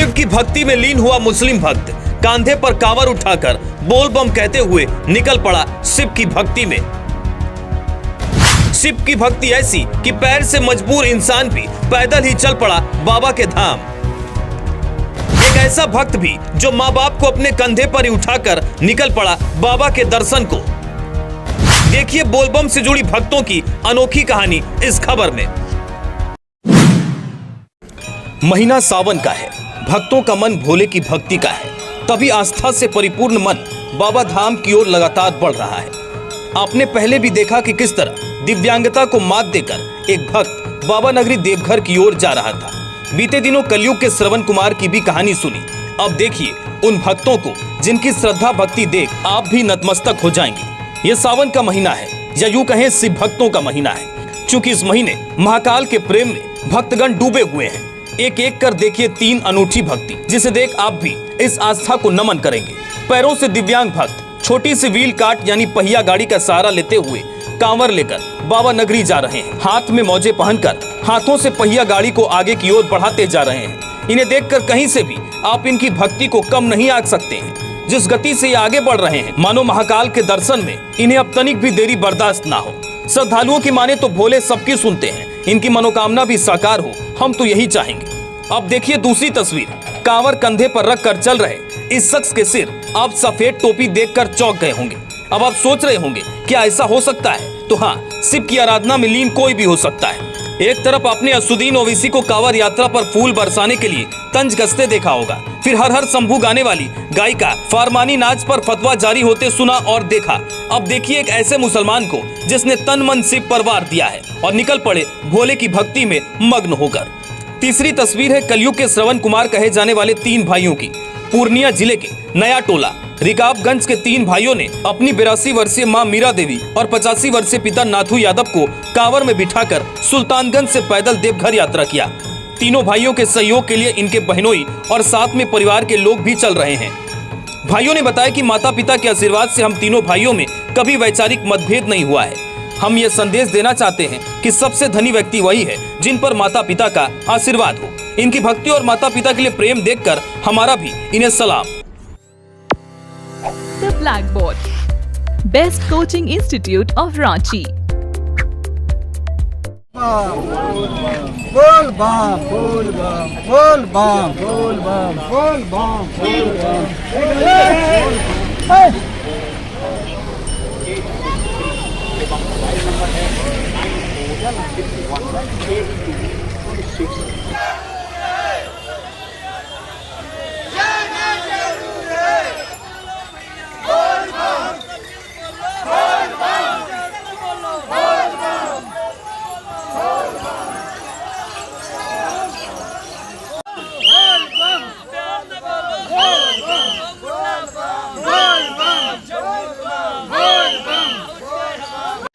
शिव की भक्ति में लीन हुआ मुस्लिम भक्त कांधे पर कांवर उठाकर बोल बम कहते हुए निकल पड़ा शिव की भक्ति में। शिव की भक्ति ऐसी कि पैर से मजबूर इंसान भी पैदल ही चल पड़ा बाबा के धाम। एक ऐसा भक्त भी जो माँ बाप को अपने कंधे पर ही उठाकर निकल पड़ा बाबा के दर्शन को। देखिए बोलबम से जुड़ी भक्तों की अनोखी कहानी इस खबर में। महीना सावन का है, भक्तों का मन भोले की भक्ति का है, तभी आस्था से परिपूर्ण मन बाबा धाम की ओर लगातार बढ़ रहा है। आपने पहले भी देखा कि किस तरह दिव्यांगता को मात देकर एक भक्त बाबा नगरी देवघर की ओर जा रहा था। बीते दिनों कलयुग के श्रवण कुमार की भी कहानी सुनी। अब देखिए उन भक्तों को जिनकी श्रद्धा भक्ति देख आप भी नतमस्तक हो जाएंगे। ये सावन का महीना है या यूं कहें शिव भक्तों का महीना है। चूंकि इस महीने महाकाल के प्रेम में भक्तगण डूबे हुए हैं। एक एक कर देखिए 3 अनूठी भक्ति, जिसे देख आप भी इस आस्था को नमन करेंगे। पैरों से दिव्यांग भक्त छोटी सी व्हील कार्ट यानी पहिया गाड़ी का सहारा लेते हुए कांवर लेकर बाबा नगरी जा रहे हैं। हाथ में मौजे पहनकर हाथों से पहिया गाड़ी को आगे की ओर बढ़ाते जा रहे हैं। इन्हें देखकर कहीं से भी आप इनकी भक्ति को कम नहीं आंक सकते हैं। जिस गति से ये आगे बढ़ रहे हैं, मानो महाकाल के दर्शन में इन्हें अब तनिक भी देरी बर्दाश्त ना हो। श्रद्धालुओं की माने तो भोले सबकी सुनते हैं, इनकी मनोकामना भी साकार हो, हम तो यही चाहेंगे। अब देखिए दूसरी तस्वीर। कांवर कंधे पर रख कर चल रहे इस शख्स के सिर आप सफेद टोपी देखकर चौंक गए होंगे। अब आप सोच रहे होंगे क्या ऐसा हो सकता है? तो हाँ, शिव की आराधना में लीन कोई भी हो सकता है। एक तरफ आपने असुद्दीन ओवैसी को कांवर यात्रा पर फूल बरसाने के लिए तंज कसते देखा होगा, फिर हर हर शंभू गाने वाली गायिका फारमानी नाच पर फतवा जारी होते सुना और देखा। अब देखिए एक ऐसे मुसलमान को जिसने तन मन शिव पर वार दिया है और निकल पड़े भोले की भक्ति में मग्न होकर। तीसरी तस्वीर है कलयुग के श्रवण कुमार कहे जाने वाले 3 भाइयों की। पूर्णिया जिले के नया टोला रिकाबगंज के 3 भाइयों ने अपनी 82 वर्षीय मां मीरा देवी और 85 वर्षीय पिता नाथू यादव को कांवर में बिठाकर सुल्तानगंज से पैदल देवघर यात्रा किया। तीनों भाइयों के सहयोग के लिए इनके बहनोई और साथ में परिवार के लोग भी चल रहे हैं। भाइयों ने बताया कि माता पिता के आशीर्वाद से हम तीनों भाइयों में कभी वैचारिक मतभेद नहीं हुआ है। हम ये संदेश देना चाहते हैं कि सबसे धनी व्यक्ति वही है जिन पर माता पिता का आशीर्वाद हो। इनकी भक्ति और माता पिता के लिए प्रेम देखकर हमारा भी इन्हें सलाम। The Blackboard, Best Coaching Institute of Ranchi. बोल बम बोल बम बोल बम बोल बम बोल बम बोल बम।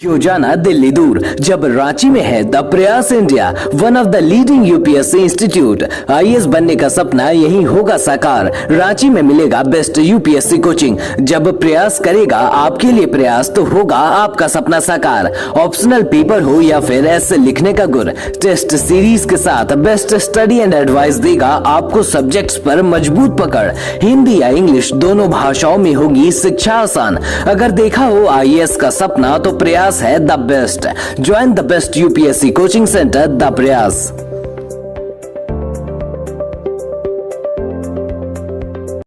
क्यों जाना दिल्ली दूर जब रांची में है द प्रयास India, one of the leading UPSC institute. IAS बनने का सपना यही होगा साकार। रांची में मिलेगा बेस्ट यूपीएससी कोचिंग। जब प्रयास करेगा आपके लिए प्रयास तो होगा आपका सपना साकार। ऑप्शनल पेपर हो या फिर ऐसे लिखने का गुर, टेस्ट सीरीज के साथ बेस्ट स्टडी एंड एडवाइस देगा आपको सब्जेक्ट्स पर मजबूत पकड़। हिंदी या इंग्लिश दोनों भाषाओं में होगी शिक्षा आसान। अगर देखा हो आईएएस का सपना तो प्रयास है the best. Join the best UPSC coaching centre the प्रयास।